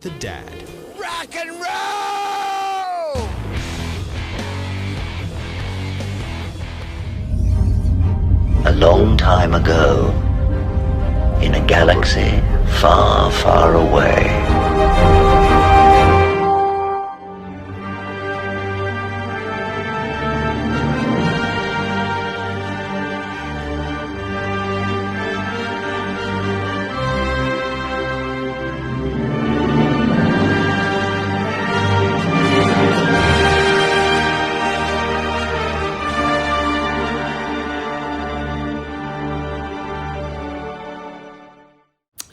The Dad. Rock and roll! A long time ago, in a galaxy far, far away,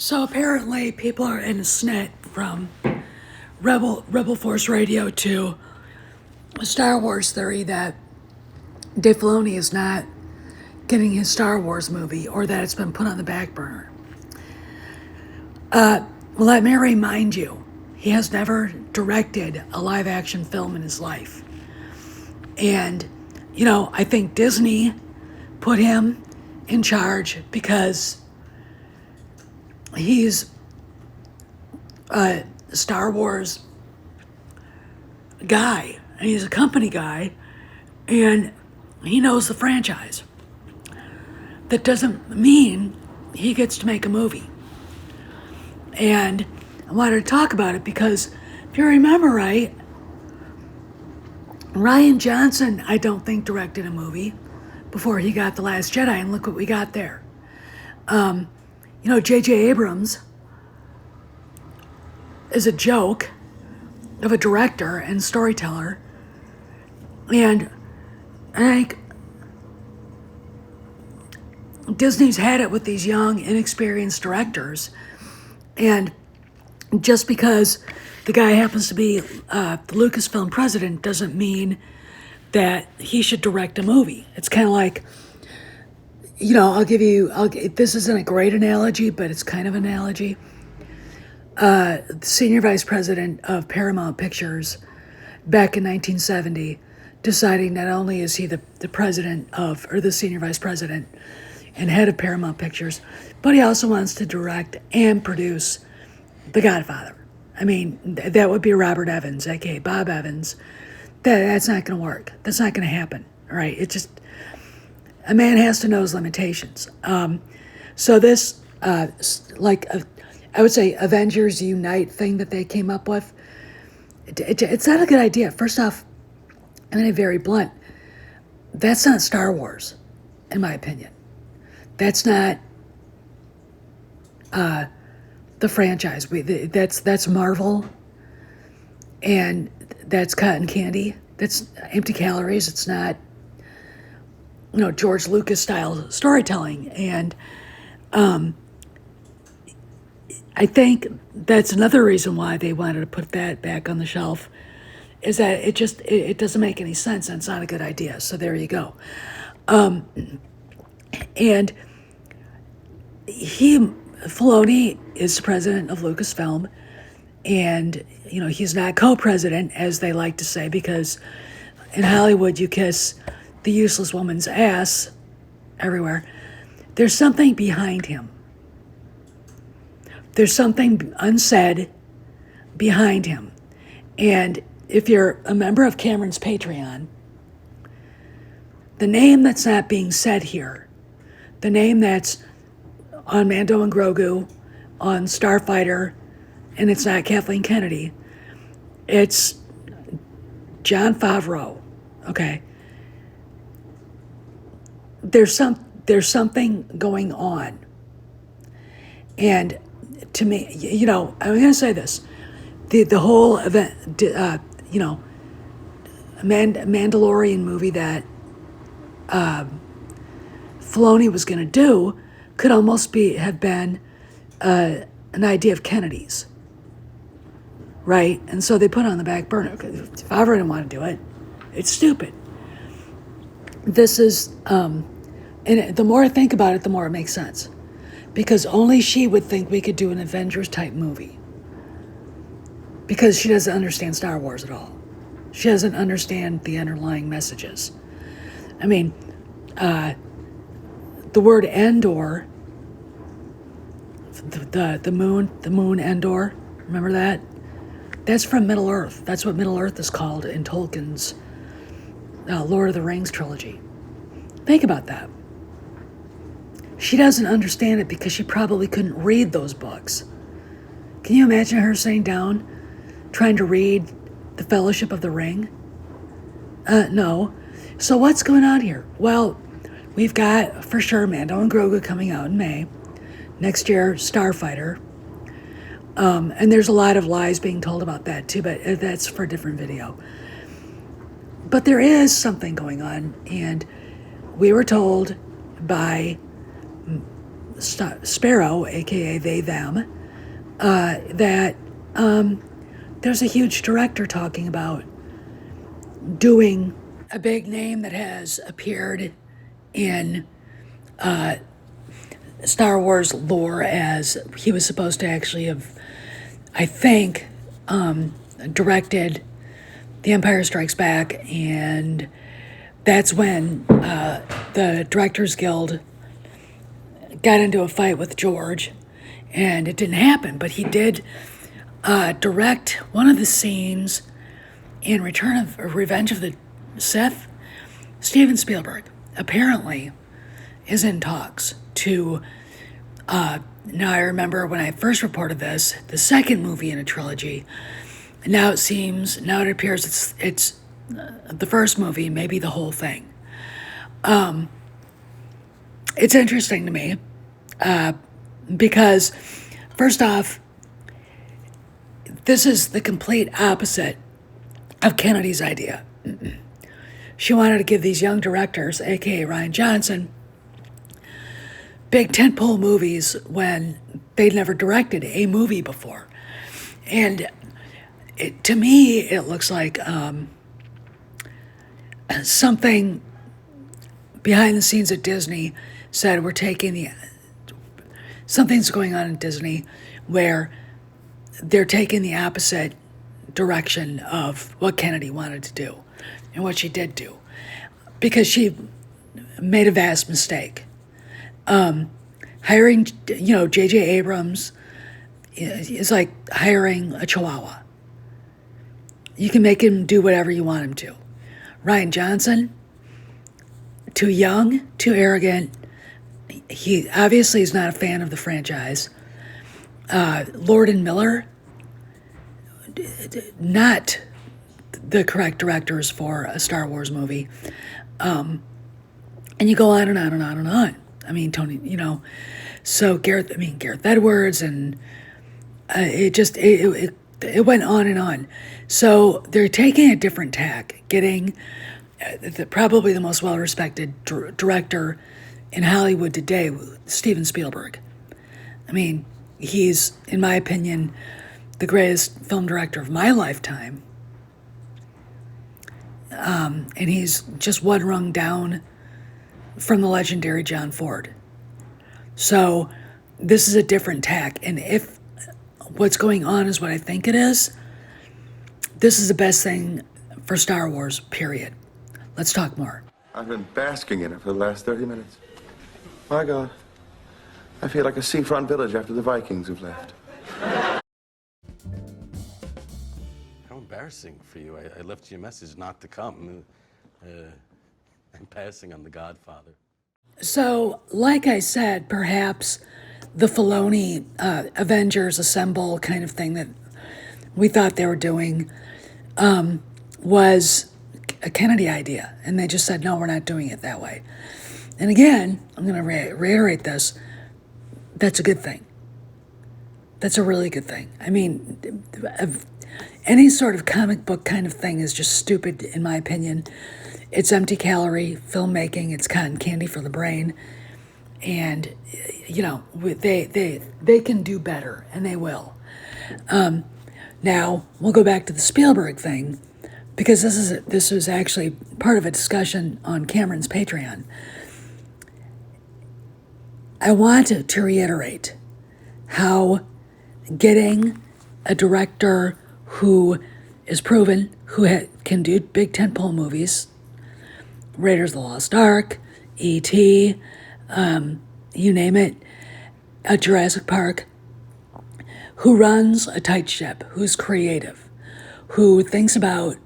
So apparently people are in a snit from Rebel Force Radio to Star Wars theory that Dave Filoni is not getting his Star Wars movie or that it's been put on the back burner. Let me remind you, he has never directed a live action film in his life. And, I think Disney put him in charge because he's a Star Wars guy, and he's a company guy, and he knows the franchise. That doesn't mean he gets to make a movie. And I wanted to talk about it because if you remember right, Rian Johnson, I don't think, directed a movie before he got The Last Jedi, and look what we got there. J.J. Abrams is a joke of a director and storyteller, and I think Disney's had it with these young, inexperienced directors, and just because the guy happens to be the Lucasfilm president doesn't mean that he should direct a movie. It's kind of like, this isn't a great analogy, but it's kind of an analogy. The senior vice president of Paramount Pictures back in 1970 deciding not only is he the president of, or the senior vice president and head of Paramount Pictures, but he also wants to direct and produce The Godfather. I mean, that would be Robert Evans, aka Bob Evans. That's not going to work. That's not going to happen. All right, it's just, a man has to know his limitations. So this, I would say Avengers Unite thing that they came up with, it's not a good idea. First off, I'm going to be very blunt. That's not Star Wars, in my opinion. That's not the franchise. That's Marvel, and that's cotton candy. That's empty calories. It's not, George Lucas style storytelling. And I think that's another reason why they wanted to put that back on the shelf, is that it doesn't make any sense and it's not a good idea. So there you go. And Filoni is the president of Lucasfilm, and he's not co-president, as they like to say, because in Hollywood you kiss the useless woman's ass everywhere. There's something behind him. There's something unsaid behind him. And if you're a member of Cameron's Patreon, the name that's not being said here, the name that's on Mando and Grogu, on Starfighter, and it's not Kathleen Kennedy, it's Jon Favreau, okay? There's something going on. And to me, I'm going to say this. The whole event, Mandalorian movie that Filoni was going to do could almost have been an idea of Kennedy's, right? And so they put it on the back burner. Favreau didn't want to do it. It's stupid. This is, and the more I think about it, the more it makes sense. Because only she would think we could do an Avengers-type movie. Because she doesn't understand Star Wars at all. She doesn't understand the underlying messages. I mean, the word Endor, the moon Endor, remember that? That's from Middle Earth. That's what Middle Earth is called in Tolkien's Lord of the Rings trilogy. Think about that. She doesn't understand it because she probably couldn't read those books. Can you imagine her sitting down trying to read The Fellowship of the Ring? No. So what's going on here? Well, we've got, for sure, Mando and Grogu coming out in May. Next year, Starfighter. And there's a lot of lies being told about that too, but that's for a different video. But there is something going on, and we were told by Sparrow, aka they, them, that there's a huge director talking about doing a big name that has appeared in Star Wars lore, as he was supposed to actually have, I think, directed The Empire Strikes Back, and that's when the Directors Guild got into a fight with George, and it didn't happen, but he did direct one of the scenes in Revenge of the Sith. Steven Spielberg apparently is in talks to, now I remember when I first reported this, the second movie in a trilogy. Now it appears it's the first movie, maybe the whole thing. It's interesting to me because, first off, this is the complete opposite of Kennedy's idea. She wanted to give these young directors, aka Rian Johnson, big tentpole movies when they'd never directed a movie before. And to me, it looks like something behind the scenes at Disney said something's going on in Disney where they're taking the opposite direction of what Kennedy wanted to do and what she did do, because she made a vast mistake. Hiring, J.J. Abrams is like hiring a chihuahua. You can make him do whatever you want him to. Rian Johnson, too young, too arrogant. He obviously is not a fan of the franchise. Lord and Miller, not the correct directors for a Star Wars movie. And you go on and on and on and on. I mean, Tony, so Gareth Edwards, and it went on and on. So they're taking a different tack, getting probably the most well-respected director in Hollywood today, Steven Spielberg. I mean, he's, in my opinion, the greatest film director of my lifetime. And he's just one rung down from the legendary John Ford. So this is a different tack. And if what's going on is what I think it is, this is the best thing for Star Wars, period. Let's talk more. I've been basking in it for the last 30 minutes. My God, I feel like a seafront village after the Vikings have left. How embarrassing for you. I left you a message not to come. I'm passing on The Godfather. So, like I said, perhaps the Filoni Avengers Assemble kind of thing that we thought they were doing was a Kennedy idea. And they just said, no, we're not doing it that way. And again, I'm going to reiterate this. That's a good thing. That's a really good thing. I mean, any sort of comic book kind of thing is just stupid, in my opinion. It's empty calorie filmmaking. It's cotton candy for the brain. And, they can do better, and they will. Now, we'll go back to the Spielberg thing, because this is actually part of a discussion on Cameron's Patreon. I want to reiterate how getting a director who is proven, who can do big tentpole movies, Raiders of the Lost Ark, E.T., you name it, a Jurassic Park, who runs a tight ship, who's creative, who thinks about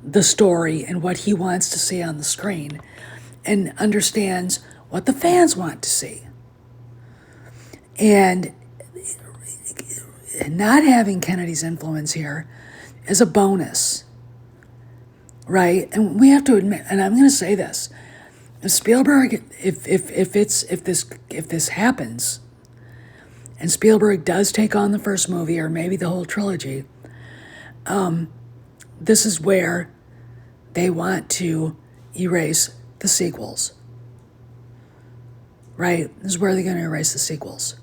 the story and what he wants to see on the screen and understands what the fans want to see. And not having Kennedy's influence here is a bonus, right? And we have to admit, and I'm going to say this: if Spielberg, if this happens, and Spielberg does take on the first movie or maybe the whole trilogy, this is where they want to erase the sequels, right? This is where they're going to erase the sequels.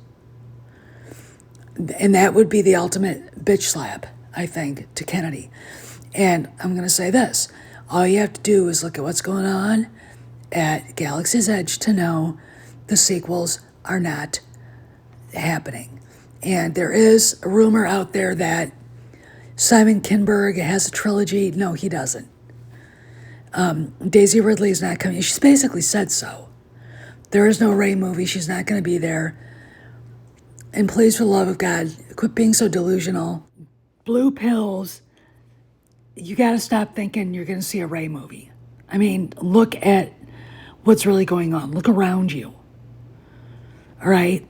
And that would be the ultimate bitch slap, I think, to Kennedy. And I'm going to say this. All you have to do is look at what's going on at Galaxy's Edge to know the sequels are not happening. And there is a rumor out there that Simon Kinberg has a trilogy. No, he doesn't. Daisy Ridley is not coming. She's basically said so. There is no Rey movie. She's not going to be there. And please, for the love of God, quit being so delusional. Blue pills, you got to stop thinking you're going to see a Rey movie. I mean, look at what's really going on. Look around you. All right?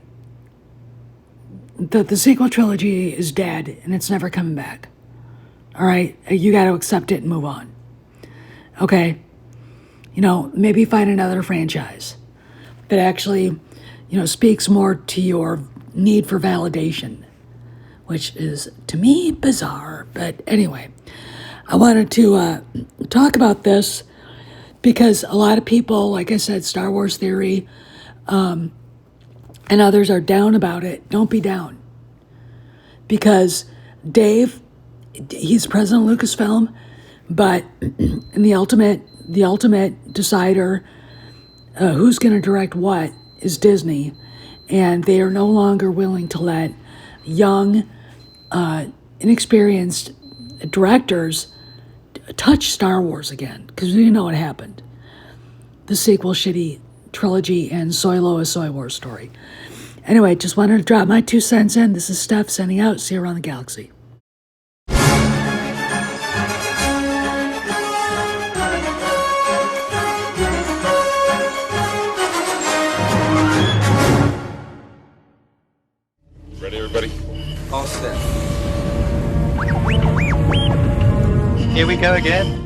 The sequel trilogy is dead, and it's never coming back. All right? You got to accept it and move on. Okay? Maybe find another franchise that actually, speaks more to your need for validation, which is, to me, bizarre. But anyway, I wanted to talk about this because a lot of people, like I said, Star Wars Theory, and others are down about it. Don't be down. Because Dave, he's president of Lucasfilm, but in the ultimate decider, who's going to direct what is Disney. And they are no longer willing to let young, inexperienced directors touch Star Wars again, because you know what happened. The sequel, shitty trilogy, and Solo, a Soy Wars story. Anyway, just wanted to drop my 2 cents in. This is Steph sending out. See you around the galaxy. Ready, everybody? All set. Here we go again.